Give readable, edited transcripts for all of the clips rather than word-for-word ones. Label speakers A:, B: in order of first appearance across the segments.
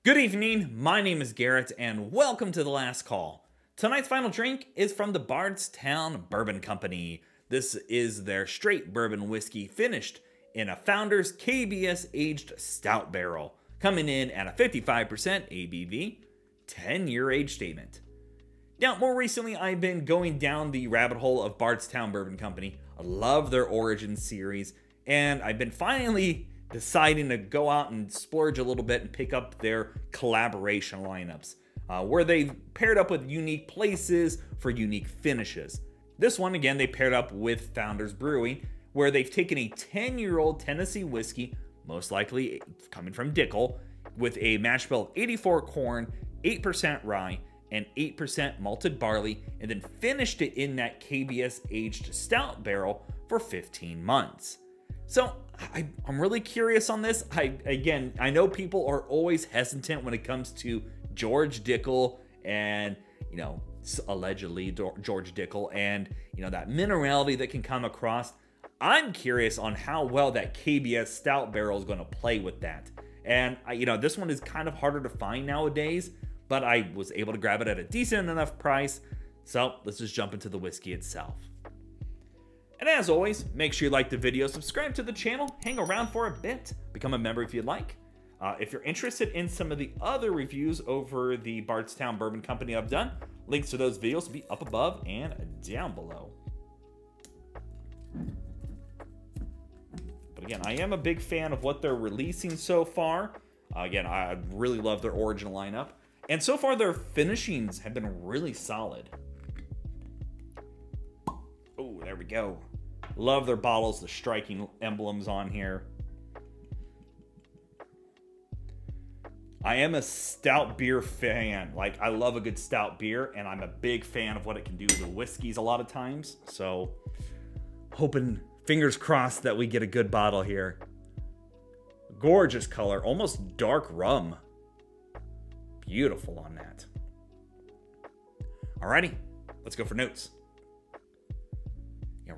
A: Good evening, my name is Garrett, and welcome to The Last Call. Tonight's final drink is from the Bardstown Bourbon Company. This is their straight bourbon whiskey finished in a Founder's KBS aged stout barrel, coming in at a 55% ABV, 10-year age statement. Now, more recently, I've been going down the rabbit hole of Bardstown Bourbon Company. I love their Origin series, and I've been finally deciding to go out and splurge a little bit and pick up their collaboration lineups, where they've paired up with unique places for unique finishes. This one, again, they paired up with Founders Brewing, where they've taken a 10-year-old Tennessee whiskey, most likely coming from Dickel, with a mash bill of 84 corn, 8% rye, and 8% malted barley, and then finished it in that KBS aged stout barrel for 15 months. So I'm really curious on this. I know people are always hesitant when it comes to George Dickel and, allegedly George Dickel and, that minerality that can come across. I'm curious on how well that KBS stout barrel is going to play with that. And, this one is kind of harder to find nowadays, but I was able to grab it at a decent enough price. So let's just jump into the whiskey itself. And as always, make sure you like the video, subscribe to the channel, hang around for a bit, become a member if you'd like. If you're interested in some of the other reviews over the Bardstown Bourbon Company I've done, links to those videos will be up above and down below. But again, I am a big fan of what they're releasing so far. Again, I really love their Origin lineup. And so far, their finishings have been really solid. Oh, there we go. Love their bottles, the striking emblems on here. I am a stout beer fan. I love a good stout beer, and I'm a big fan of what it can do to whiskeys a lot of times. So, hoping, fingers crossed, that we get a good bottle here. Gorgeous color, almost dark rum. Beautiful on that. Alrighty, let's go for notes.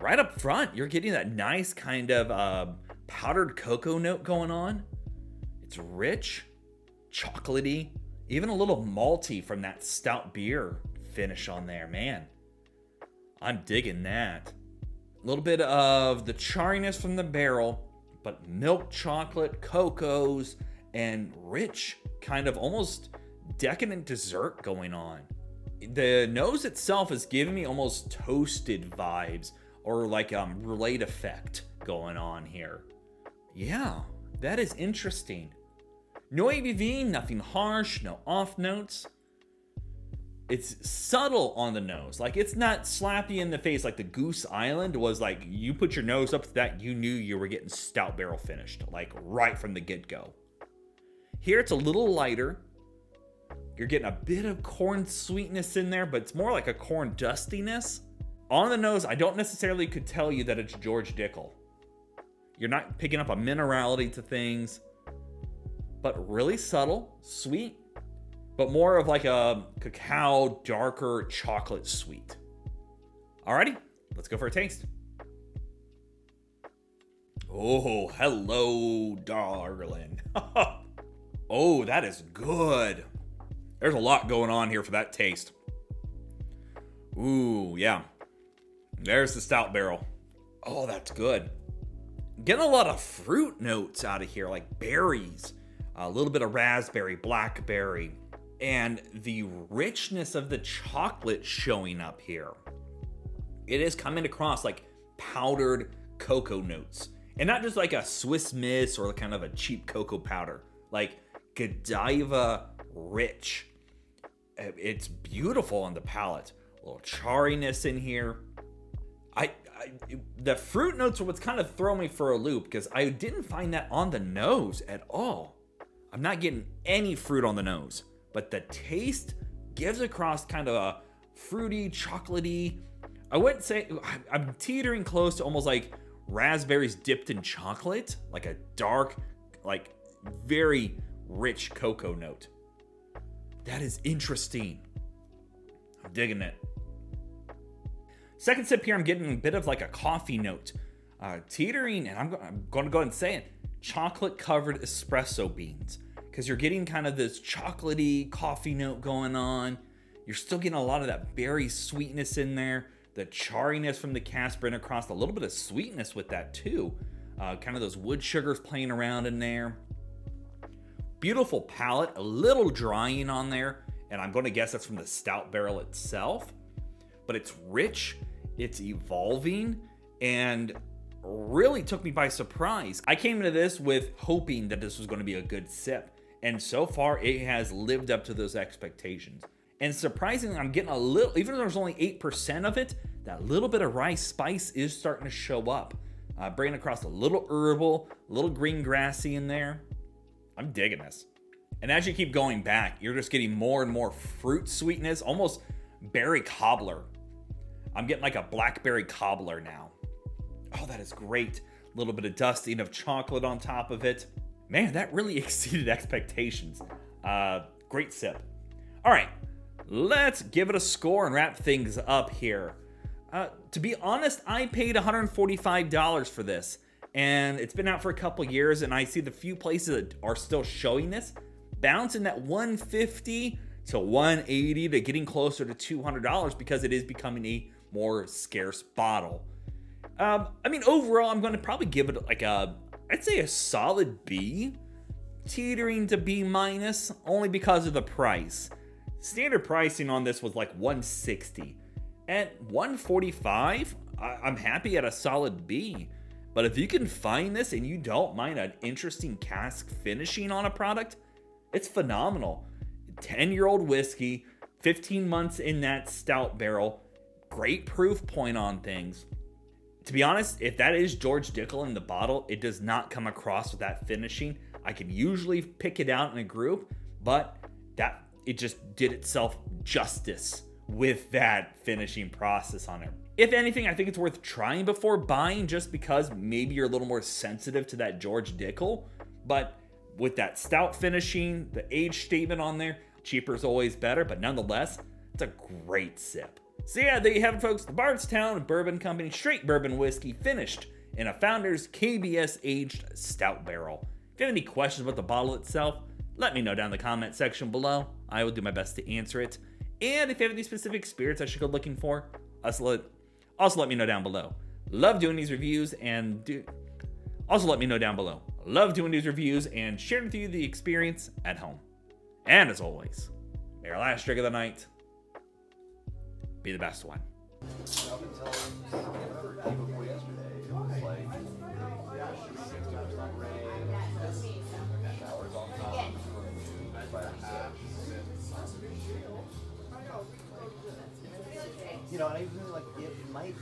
A: Right up front, you're getting that nice kind of powdered cocoa note going on. It's rich, chocolatey, even a little malty from that stout beer finish on there, man. I'm digging that. A little bit of the charriness from the barrel, but milk chocolate, cocoas, and rich, kind of almost decadent dessert going on. The nose itself is giving me almost toasted vibes, or like relate effect going on here. Yeah, that is interesting. No ABV, nothing harsh, no off notes. It's subtle on the nose. It's not slappy in the face like the Goose Island was. You put your nose up to that, you knew you were getting stout barrel finished, right from the get-go. Here it's a little lighter. You're getting a bit of corn sweetness in there, but it's more like a corn dustiness. On the nose, I don't necessarily could tell you that it's George Dickel. You're not picking up a minerality to things, but really subtle, sweet, but more of like a cacao, darker chocolate sweet. Alrighty, let's go for a taste. Oh, hello, darling. Oh, that is good. There's a lot going on here for that taste. Ooh, yeah. There's the stout barrel. Oh, that's good. Getting a lot of fruit notes out of here, like berries, a little bit of raspberry, blackberry, and the richness of the chocolate showing up here. It is coming across like powdered cocoa notes, and not just like a Swiss Miss or kind of a cheap cocoa powder, like Godiva rich. It's beautiful on the palate. A little charriness in here. The fruit notes are what's kind of throwing me for a loop, because I didn't find that on the nose at all. I'm not getting any fruit on the nose, but the taste gives across kind of a fruity, chocolatey. I wouldn't say, I'm teetering close to almost like raspberries dipped in chocolate, like a dark, like very rich cocoa note. That is interesting. I'm digging it. Second sip here, I'm getting a bit of like a coffee note. Teetering, and I'm going to go ahead and say it, chocolate-covered espresso beans. because you're getting kind of this chocolatey coffee note going on. You're still getting a lot of that berry sweetness in there. The charriness from the cask bring across, a little bit of sweetness with that too. Kind of those wood sugars playing around in there. Beautiful palate, a little drying on there, and I'm going to guess that's from the stout barrel itself. But it's rich, it's evolving, and really took me by surprise. I came into this with hoping that this was going to be a good sip, and so far it has lived up to those expectations. And surprisingly, I'm getting a little, even though there's only 8% of it, that little bit of rice spice is starting to show up. Bringing across a little herbal, a little green grassy in there. I'm digging this. And as you keep going back, you're just getting more and more fruit sweetness, almost berry cobbler. I'm getting like a blackberry cobbler now. Oh, that is great. A little bit of dusting of chocolate on top of it. Man, that really exceeded expectations. Great sip. All right, let's give it a score and wrap things up here. To be honest, I paid $145 for this, and it's been out for a couple years, and I see the few places that are still showing this bouncing that $150 to $180 to getting closer to $200 because it is becoming a more scarce bottle. I mean, overall, I'm going to probably give it like I'd say a solid B, teetering to B minus, only because of the price. Standard pricing on this was like $160. At $145, I'm happy at a solid B. But if you can find this and you don't mind an interesting cask finishing on a product, it's phenomenal. 10-year-old whiskey, 15 months in that stout barrel, great proof point on things. To be honest, if that is George Dickel in the bottle, it does not come across with that finishing. I can usually pick it out in a group, but it just did itself justice with that finishing process on it. If anything, I think it's worth trying before buying, just because maybe you're a little more sensitive to that George Dickel. But with that stout finishing, the age statement on there, cheaper is always better, but nonetheless, it's a great sip. So yeah, there you have it, folks. The Bardstown Bourbon Company straight bourbon whiskey finished in a Founder's KBS aged stout barrel. If you have any questions about the bottle itself, let me know down in the comment section below. I will do my best to answer it. And if you have any specific spirits I should go looking for, also let me know down below. Love doing these reviews and also let me know down below. Love doing these reviews and sharing with you the experience at home. And as always, may our last drink of the night be the best one.
B: You know, and I really like it might